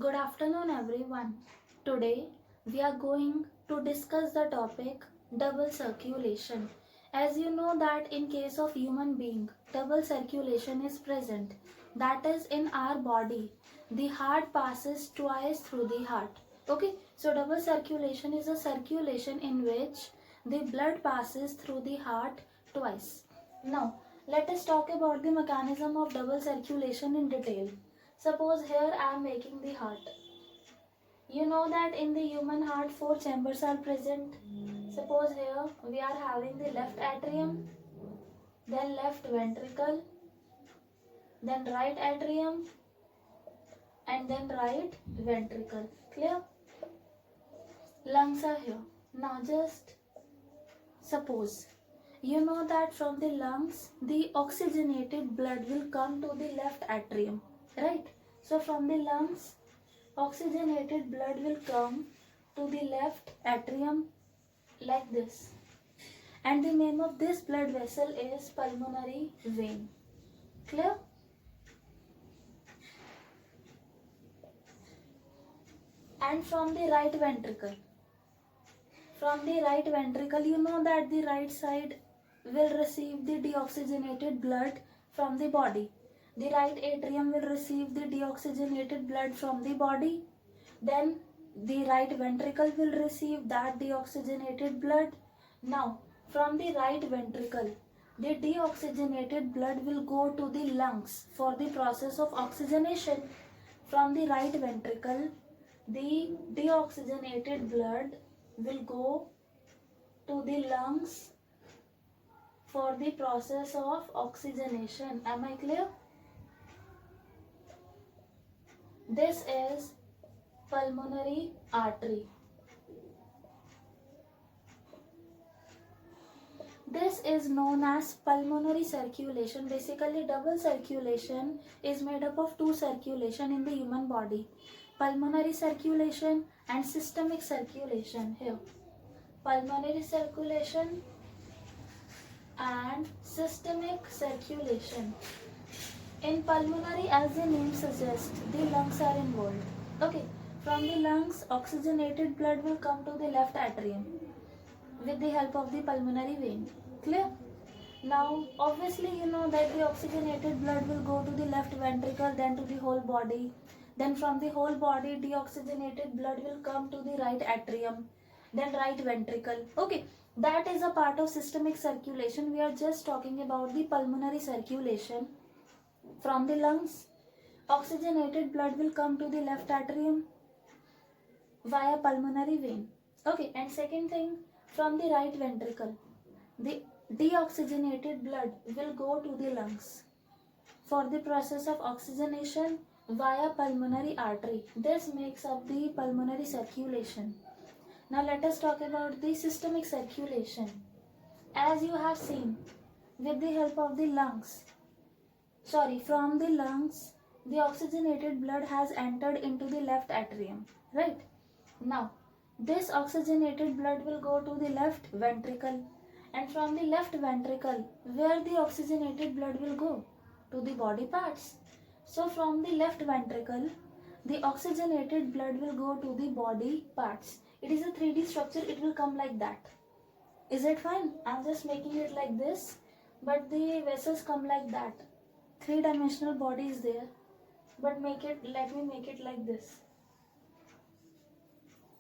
Good afternoon, everyone. Today we are going to discuss the topic double circulation. As you know that in case of human being, double circulation is present. That is in our body. The heart passes twice through the heart. Okay, so double circulation is a circulation in which the blood passes through the heart twice. Now, let us talk about the mechanism of double circulation in detail. Suppose here I am making the heart. You know that in the human heart four chambers are present. Suppose here we are having the left atrium, then left ventricle, then right atrium, and then right ventricle. Clear? Lungs are here. Now just suppose you know that from the lungs the oxygenated blood will come to the left atrium, right? So from the lungs oxygenated blood will come to the left atrium like this, and the name of this blood vessel is pulmonary vein. Clear? And from the right ventricle, you know that the right side will receive the deoxygenated blood from the body. The right atrium will receive the deoxygenated blood from the body. Then the right ventricle will receive that deoxygenated blood. Now, from the right ventricle, the deoxygenated blood will go to the lungs for the process of oxygenation. From the right ventricle, the deoxygenated blood will go to the lungs for the process of oxygenation. Am I clear? This is pulmonary artery. This is known as pulmonary circulation. Basically, double circulation is made up of two circulation in the human body. Pulmonary circulation and systemic circulation. Here, pulmonary circulation and systemic circulation. In pulmonary, as the name suggests, the lungs are involved. Okay, from the lungs, oxygenated blood will come to the left atrium with the help of the pulmonary vein. Clear? Now, obviously, you know that the oxygenated blood will go to the left ventricle, then to the whole body. Then from the whole body, deoxygenated blood will come to the right atrium, then right ventricle. Okay, that is a part of systemic circulation. We are just talking about the pulmonary circulation. From the lungs, oxygenated blood will come to the left atrium via pulmonary vein. Okay, and second thing, from the right ventricle, the deoxygenated blood will go to the lungs for the process of oxygenation via pulmonary artery. This makes up the pulmonary circulation. Now let us talk about the systemic circulation. As you have seen, with the help of the lungs, from the lungs, the oxygenated blood has entered into the left atrium, right? Now, this oxygenated blood will go to the left ventricle, and from the left ventricle, where the oxygenated blood will go? To the body parts. So, from the left ventricle, the oxygenated blood will go to the body parts. It is a 3D structure, it will come like that. Is it fine? I'm just making it like this, but the vessels come like that. Three-dimensional body is there, but let me make it like this.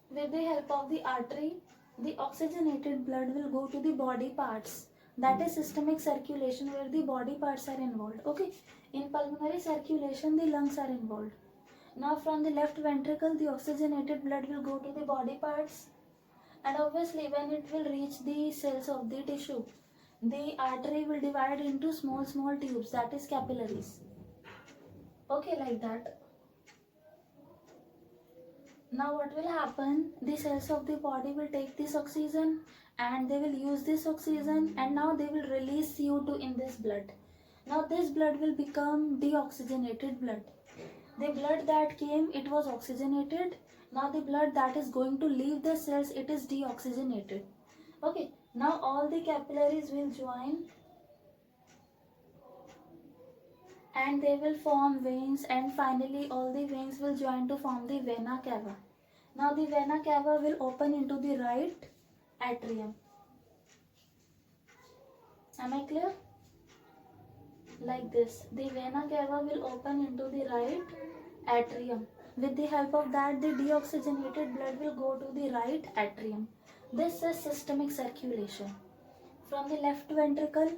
With the help of the artery, the oxygenated blood will go to the body parts. That is systemic circulation, where the body parts are involved. Okay, in pulmonary circulation, the lungs are involved. Now from the left ventricle, the oxygenated blood will go to the body parts, and obviously when it will reach the cells of the tissue, the artery will divide into small tubes, that is capillaries. Okay, like that. Now what will happen? The cells of the body will take this oxygen and they will use this oxygen, and now they will release CO2 in this blood. Now this blood will become deoxygenated blood. The blood that came, it was oxygenated. Now the blood that is going to leave the cells, it is deoxygenated. Okay, now all the capillaries will join and they will form veins, and finally all the veins will join to form the vena cava. Now the vena cava will open into the right atrium. Am I clear? Like this, the vena cava will open into the right atrium. With the help of that, the deoxygenated blood will go to the right atrium. This is systemic circulation. From the left ventricle,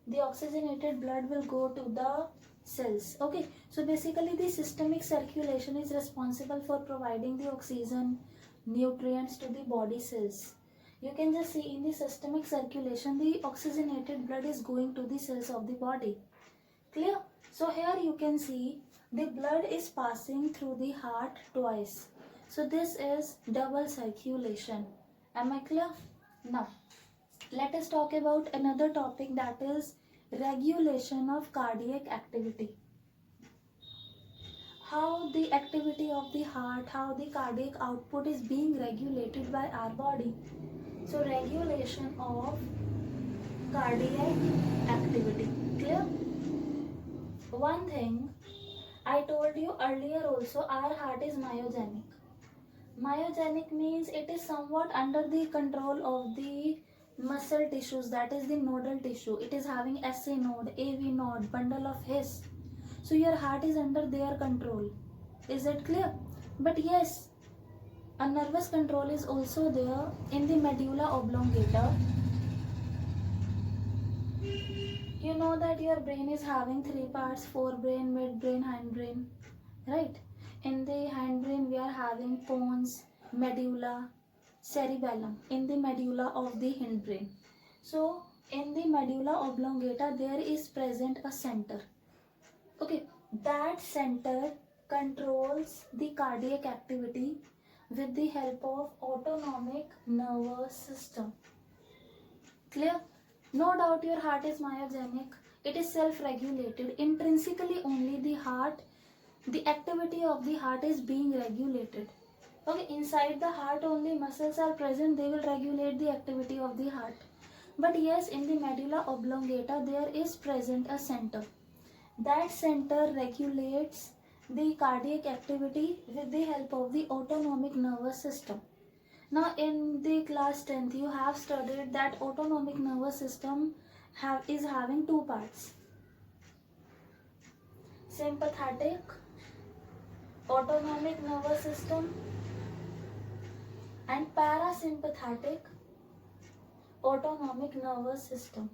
the oxygenated blood will go to the cells. Okay, so basically the systemic circulation is responsible for providing the oxygen, nutrients to the body cells. You can just see in the systemic circulation, the oxygenated blood is going to the cells of the body. Clear? So here you can see the blood is passing through the heart twice. So this is double circulation. Am I clear? Now, let us talk about another topic, that is regulation of cardiac activity. How the activity of the heart, how the cardiac output is being regulated by our body. So regulation of cardiac activity. Clear? One thing I told you earlier also, our heart is myogenic. Myogenic means it is somewhat under the control of the muscle tissues, that is the nodal tissue. It is having SA node, AV node, bundle of His. So your heart is under their control. Is that clear? But yes, a nervous control is also there in the medulla oblongata. You know that your brain is having three parts: forebrain, midbrain, hindbrain, right? In the hindbrain we are having pons, medulla, cerebellum. In the medulla of the hindbrain. So in the medulla oblongata there is present a center. Okay, that center controls the cardiac activity with the help of autonomic nervous system. Clear? No doubt your heart is myogenic. It is self-regulated. Intrinsically only the activity of the heart is being regulated. Okay, inside the heart only muscles are present, they will regulate the activity of the heart. But yes, in the medulla oblongata there is present a center. That center regulates the cardiac activity with the help of the autonomic nervous system. Now in the class 10th you have studied that autonomic nervous system is having two parts: sympathetic autonomic nervous system and parasympathetic autonomic nervous system.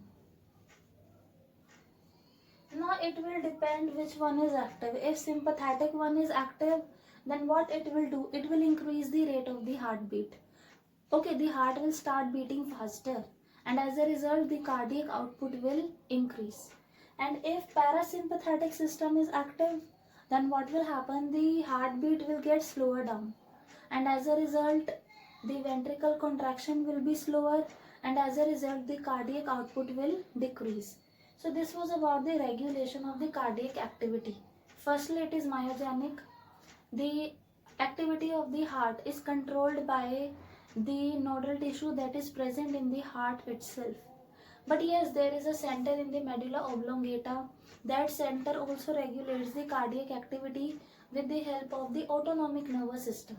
Now it will depend which one is active. If sympathetic one is active, then what it will do? It will increase the rate of the heartbeat. Okay, the heart will start beating faster, and as a result the cardiac output will increase. And if parasympathetic system is active, then what will happen? The heartbeat will get slower down, and as a result the ventricle contraction will be slower, and as a result the cardiac output will decrease. So this was about the regulation of the cardiac activity. Firstly, it is myogenic. The activity of the heart is controlled by the nodal tissue that is present in the heart itself. But yes, there is a center in the medulla oblongata. That center also regulates the cardiac activity with the help of the autonomic nervous system.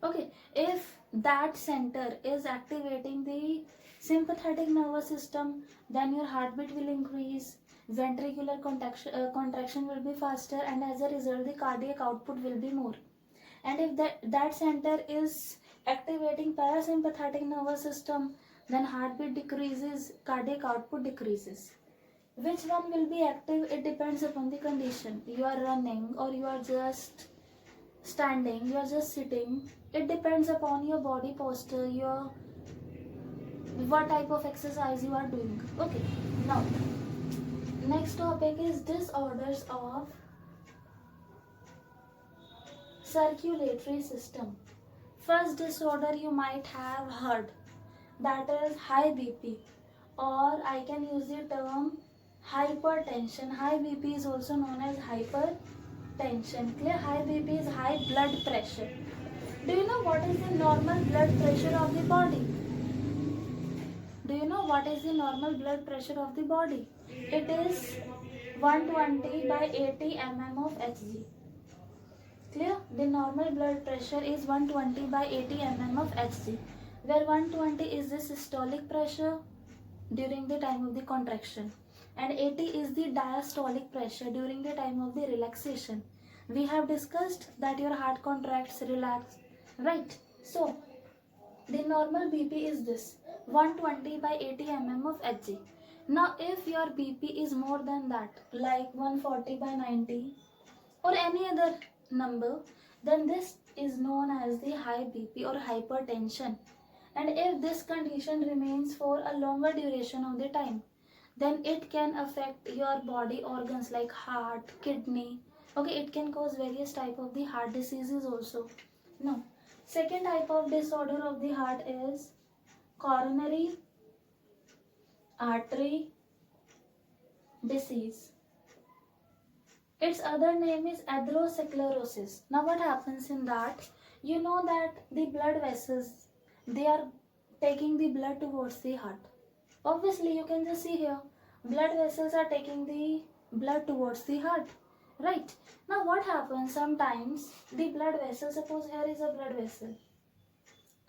Okay, if that center is activating the sympathetic nervous system, then your heartbeat will increase, ventricular contraction will be faster, and as a result the cardiac output will be more. And if that center is activating parasympathetic nervous system, then heartbeat decreases, cardiac output decreases. Which one will be active? It depends upon the condition. You are running or you are just standing, you are just sitting. It depends upon your body posture, your what type of exercise you are doing. Okay, now next topic is disorders of circulatory system. First disorder you might have heard, that is high BP, or I can use the term hypertension. High BP is also known as hypertension. Clear? High BP is high blood pressure. Do you know what is the normal blood pressure of the body? Do you know what is the normal blood pressure of the body? It is 120 by 80 mm of Hg. Clear? The normal blood pressure is 120 by 80 mm of Hg, where 120 is the systolic pressure during the time of the contraction and 80 is the diastolic pressure during the time of the relaxation. We have discussed that your heart contracts, relax, right? So the normal BP is this 120 by 80 mm of Hg. Now if your BP is more than that, like 140 by 90 or any other number, then this is known as the high BP or hypertension. And if this condition remains for a longer duration of the time, then it can affect your body organs like heart, kidney. Okay, it can cause various type of the heart diseases also. Now, second type of disorder of the heart is coronary artery disease. Its other name is atherosclerosis. Now what happens in that? You know that the blood vessels, they are taking the blood towards the heart. Obviously you can just see here, blood vessels are taking the blood towards the heart. Right? Now what happens sometimes, the blood vessel, suppose here is a blood vessel.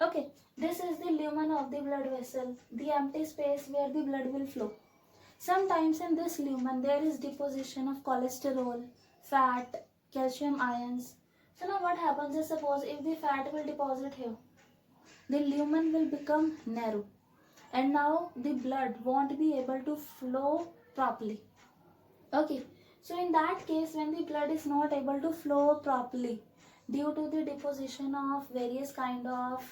Okay, this is the lumen of the blood vessel, the empty space where the blood will flow. Sometimes in this lumen there is deposition of cholesterol, fat, calcium ions. So now what happens is, suppose if the fat will deposit here, the lumen will become narrow and now the blood won't be able to flow properly. Okay, so in that case, when the blood is not able to flow properly due to the deposition of various kind of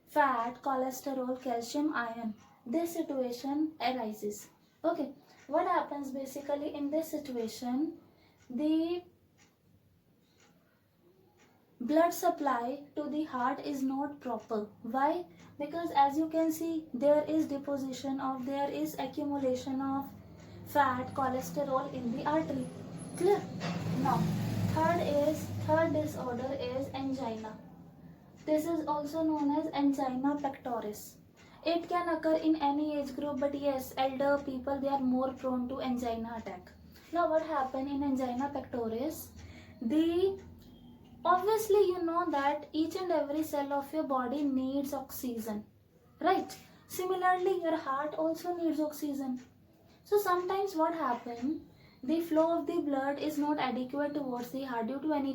fat, cholesterol, calcium, ion, this situation arises. Okay, what happens basically in this situation, the blood supply to the heart is not proper. Why? Because as you can see, there is deposition of, there is accumulation of fat, cholesterol in the artery. Clear? Now, third disorder is angina. This is also known as angina pectoris. It can occur in any age group, but yes, elder people, they are more prone to angina attack. Now what happens in angina pectoris? Obviously you know that each and every cell of your body needs oxygen, right? Similarly, your heart also needs oxygen. So sometimes what happens, the flow of the blood is not adequate towards the heart due to any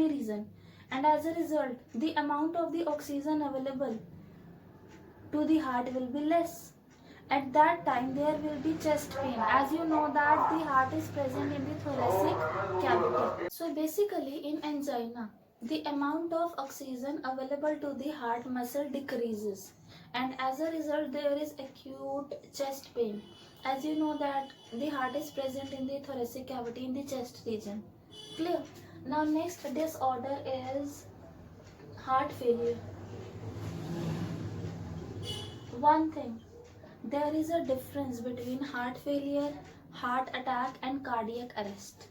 reason. And as a result, the amount of the oxygen available to the heart will be less. At that time, there will be chest pain. As you know that the heart is present in the thoracic cavity. So basically in angina, the amount of oxygen available to the heart muscle decreases. And as a result, there is acute chest pain. As you know that the heart is present in the thoracic cavity in the chest region. Clear? Now next disorder is heart failure. One thing, there is a difference between heart failure, heart attack and cardiac arrest.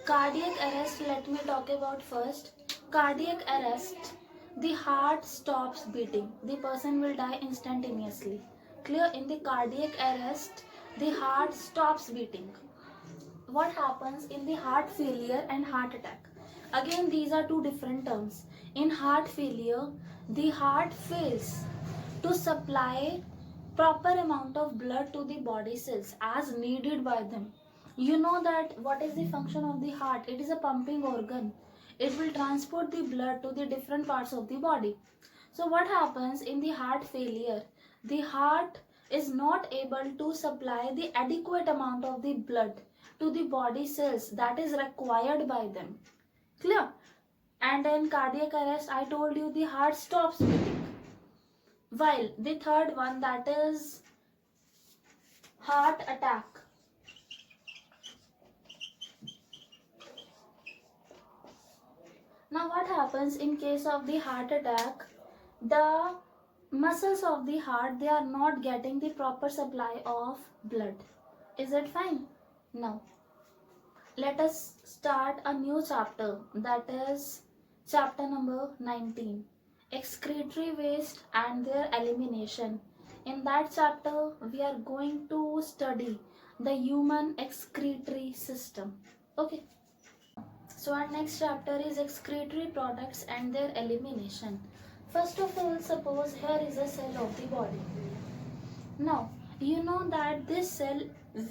Cardiac arrest, let me talk about first. Cardiac arrest, the heart stops beating. The person will die instantaneously. Clear? In the cardiac arrest, the heart stops beating. What happens in the heart failure and heart attack? Again, these are two different terms. In heart failure, the heart fails to supply proper amount of blood to the body cells as needed by them. You know that what is the function of the heart? It is a pumping organ. It will transport the blood to the different parts of the body. So what happens in the heart failure? The heart is not able to supply the adequate amount of the blood to the body cells that is required by them. Clear? And in cardiac arrest, I told you the heart stops beating. While the third one, that is heart attack. Now what happens in case of the heart attack? The muscles of the heart, they are not getting the proper supply of blood. Is it fine? Now let us start a new chapter, that is chapter number 19, excretory waste and their elimination. In that chapter we are going to study the human excretory system. Okay. So our next chapter is excretory products and their elimination. First of all, suppose here is a cell of the body. Now, you know that this cell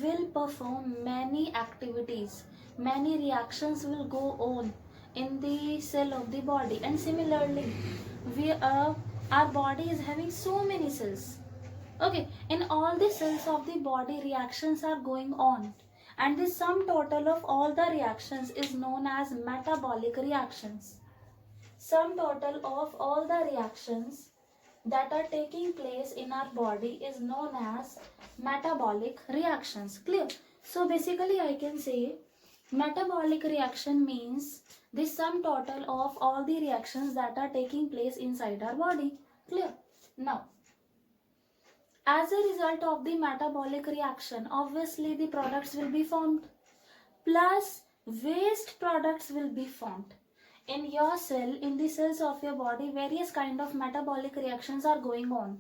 will perform many activities, many reactions will go on in the cell of the body, and similarly, our body is having so many cells. Okay, in all the cells of the body, reactions are going on, and the sum total of all the reactions is known as metabolic reactions. Sum total of all the reactions that are taking place in our body is known as metabolic reactions. Clear? So basically I can say metabolic reaction means the sum total of all the reactions that are taking place inside our body. Clear? Now, as a result of the metabolic reaction, obviously the products will be formed, plus waste products will be formed. In your cell, in the cells of your body, various kind of metabolic reactions are going on,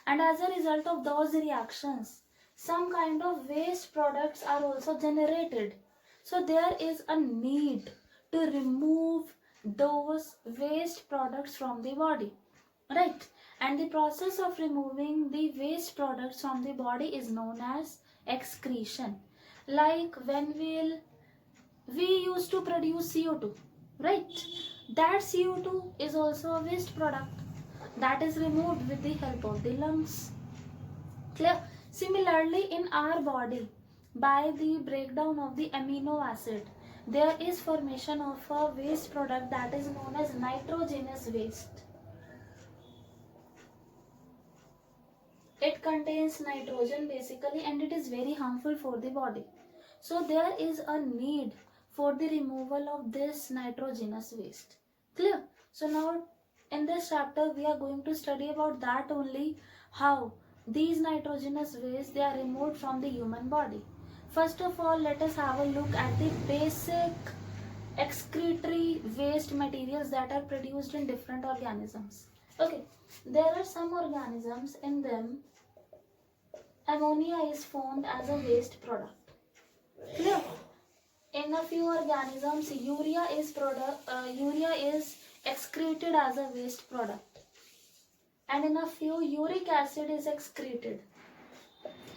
and as a result of those reactions, some kind of waste products are also generated. So there is a need to remove those waste products from the body, right? And the process of removing the waste products from the body is known as excretion. Like when we used to produce CO2, right? That CO2 is also a waste product that is removed with the help of the lungs. Clear? Similarly, in our body, by the breakdown of the amino acid, there is formation of a waste product that is known as nitrogenous waste. It contains nitrogen basically, and it is very harmful for the body. So there is a need for the removal of this nitrogenous waste. Clear? So now in this chapter we are going to study about that only, how these nitrogenous waste they are removed from the human body. First of all, let us have a look at the basic excretory waste materials that are produced in different organisms. Okay, there are some organisms, in them ammonia is formed as a waste product. Clear? In a few organisms, urea is excreted as a waste product, and in a few, uric acid is excreted.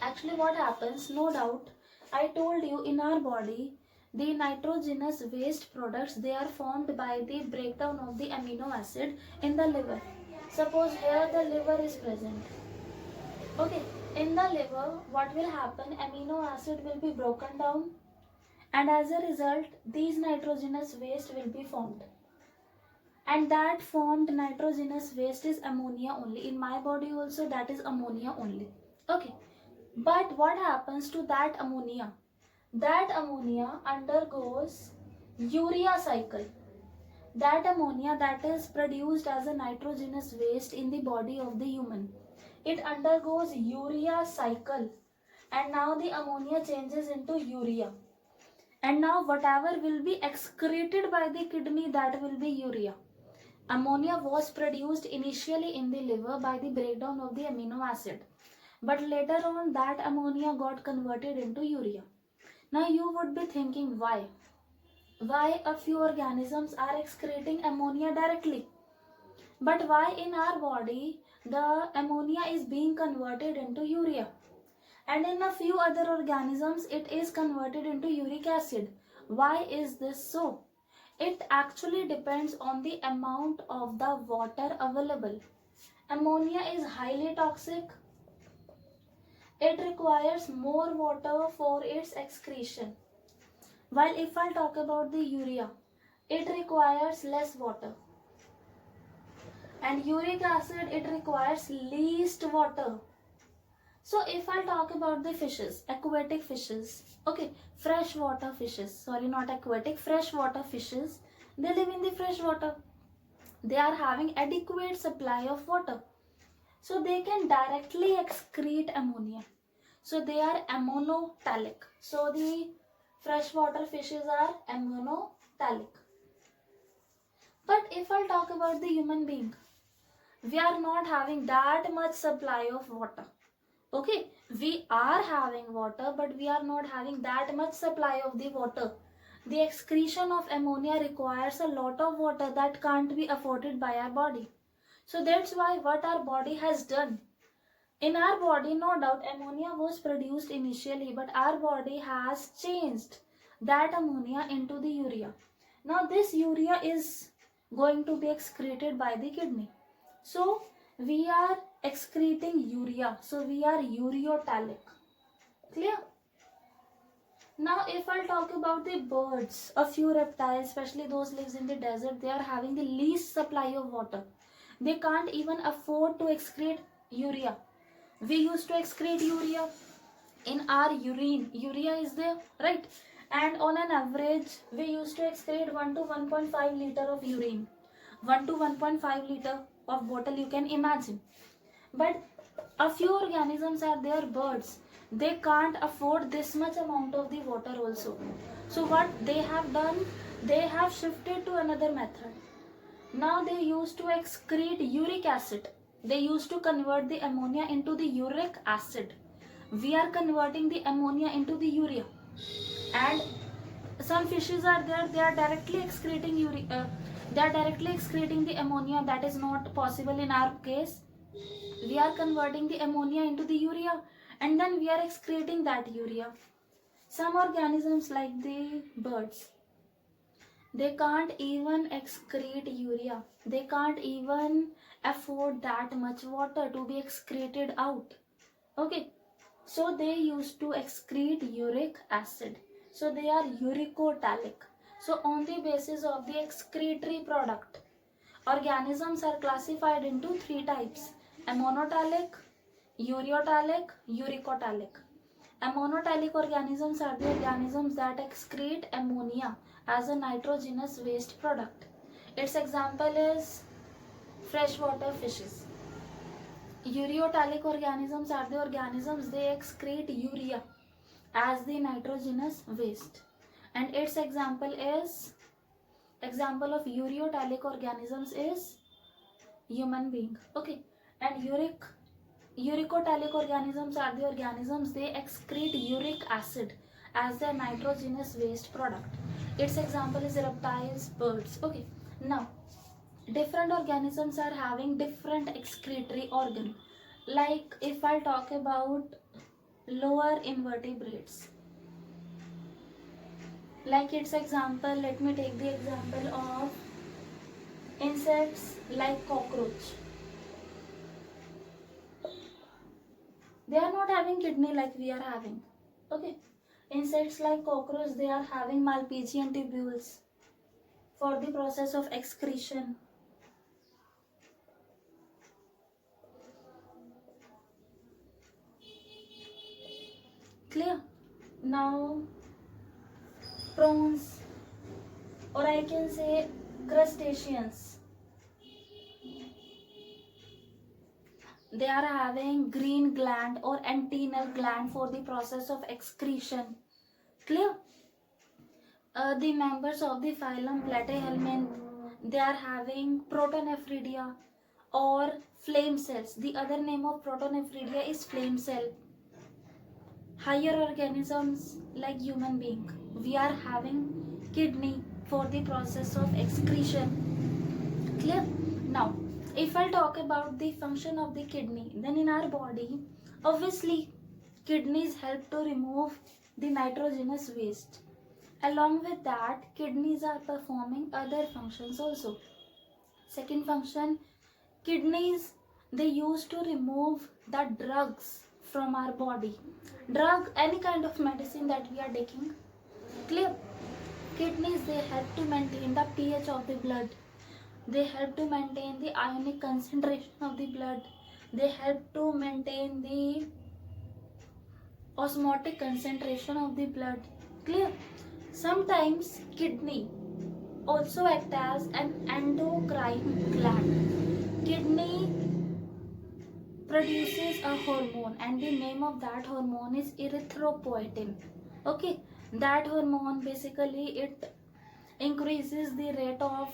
Actually, what happens? No doubt, I told you, in our body, the nitrogenous waste products they are formed by the breakdown of the amino acid in the liver. Suppose here the liver is present. Okay, in the liver, what will happen? Amino acid will be broken down, and as a result, these nitrogenous waste will be formed. And that formed nitrogenous waste is ammonia only. In my body also, that is ammonia only. Okay, but what happens to that ammonia? That ammonia undergoes urea cycle. That ammonia that is produced as a nitrogenous waste in the body of the human, it undergoes urea cycle, and now the ammonia changes into urea, and now whatever will be excreted by the kidney, that will be urea. Ammonia was produced initially in the liver by the breakdown of the amino acid, but later on that ammonia got converted into urea. Now you would be thinking, why a few organisms are excreting ammonia directly, but why in our body the ammonia is being converted into urea, and in a few other organisms it is converted into uric acid? Why is this so? It actually depends on the amount of the water available. Ammonia is highly toxic. It requires more water for its excretion. While if I talk about the urea, it requires less water. And uric acid, it requires least water. So if I talk about the fishes, aquatic fishes, okay, freshwater fishes, sorry, not aquatic, freshwater fishes, they live in the fresh water. They are having adequate supply of water. So they can directly excrete ammonia. So they are ammonotalic. So the freshwater fishes are ammonotalic. But if I talk about the human being, we are not having that much supply of water. Okay, we are having water, but we are not having that much supply of the water. The excretion of ammonia requires a lot of water that can't be afforded by our body. So that's why what our body has done. In our body, no doubt, ammonia was produced initially, but our body has changed that ammonia into the urea. Now, this urea is going to be excreted by the kidney. So, we are excreting urea. So, we are ureotalic. Clear? Now, if I talk about the birds, a few reptiles, especially those lives in the desert, they are having the least supply of water. They can't even afford to excrete urea. We used to excrete urea in our urine. Urea is there, right? And on an average, we used to excrete 1 to 1.5 liter of urine. 1 to 1.5 liter of bottle, you can imagine. But a few organisms are there, birds. They can't afford this much amount of the water also. So what they have done, they have shifted to another method. Now they used to excrete uric acid. They used to convert the ammonia into the uric acid. We are converting the ammonia into the urea. And some fishes are there, they are directly excreting they are directly excreting the ammonia. That is not possible in our case. We are converting the ammonia into the urea, and then we are excreting that urea. Some organisms like the birds, they can't even excrete urea. They can't even afford that much water to be excreted out. Okay, so they used to excrete uric acid. So they are uricotalic. So on the basis of the excretory product, organisms are classified into three types: ammonotalic, ureotalic, uricotalic. Ammonotalic organisms are the organisms that excrete ammonia as a nitrogenous waste product. Its example is freshwater fishes. Ureotalic organisms are the organisms they excrete urea as the nitrogenous waste. And its example of ureotalic organisms is human being. Okay, and uricotalic organisms are the organisms they excrete uric acid as their nitrogenous waste product. Its example is reptiles, birds. Okay, now different organisms are having different excretory organ. Like if I talk about lower invertebrates, like its example, let me take the example of insects like cockroach. They are not having kidney like we are having. Okay, insects like cockroach, they are having Malpighian tubules for the process of excretion. Clear? Now prawns, or I can say crustaceans, they are having green gland or antennal gland for the process of excretion. Clear? The members of the phylum Platyhelminth, they are having protonephridia or flame cells. The other name of protonephridia is flame cell. Higher organisms like human being, we are having kidney for the process of excretion. Clear? Now, if I talk about the function of the kidney, then in our body, obviously, kidneys help to remove the nitrogenous waste. Along with that, kidneys are performing other functions also. Second function, kidneys, they used to remove the drugs from our body. Drug, any kind of medicine that we are taking. Clear? Kidneys, they help to maintain the pH of the blood. They help to maintain the ionic concentration of the blood. They help to maintain the osmotic concentration of the blood. Clear? Sometimes kidney also act as an endocrine gland. Kidney produces a hormone, and the name of that hormone is erythropoietin. Okay, that hormone basically it increases the rate of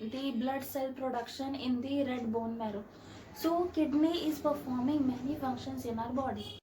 the blood cell production in the red bone marrow. So kidney is performing many functions in our body.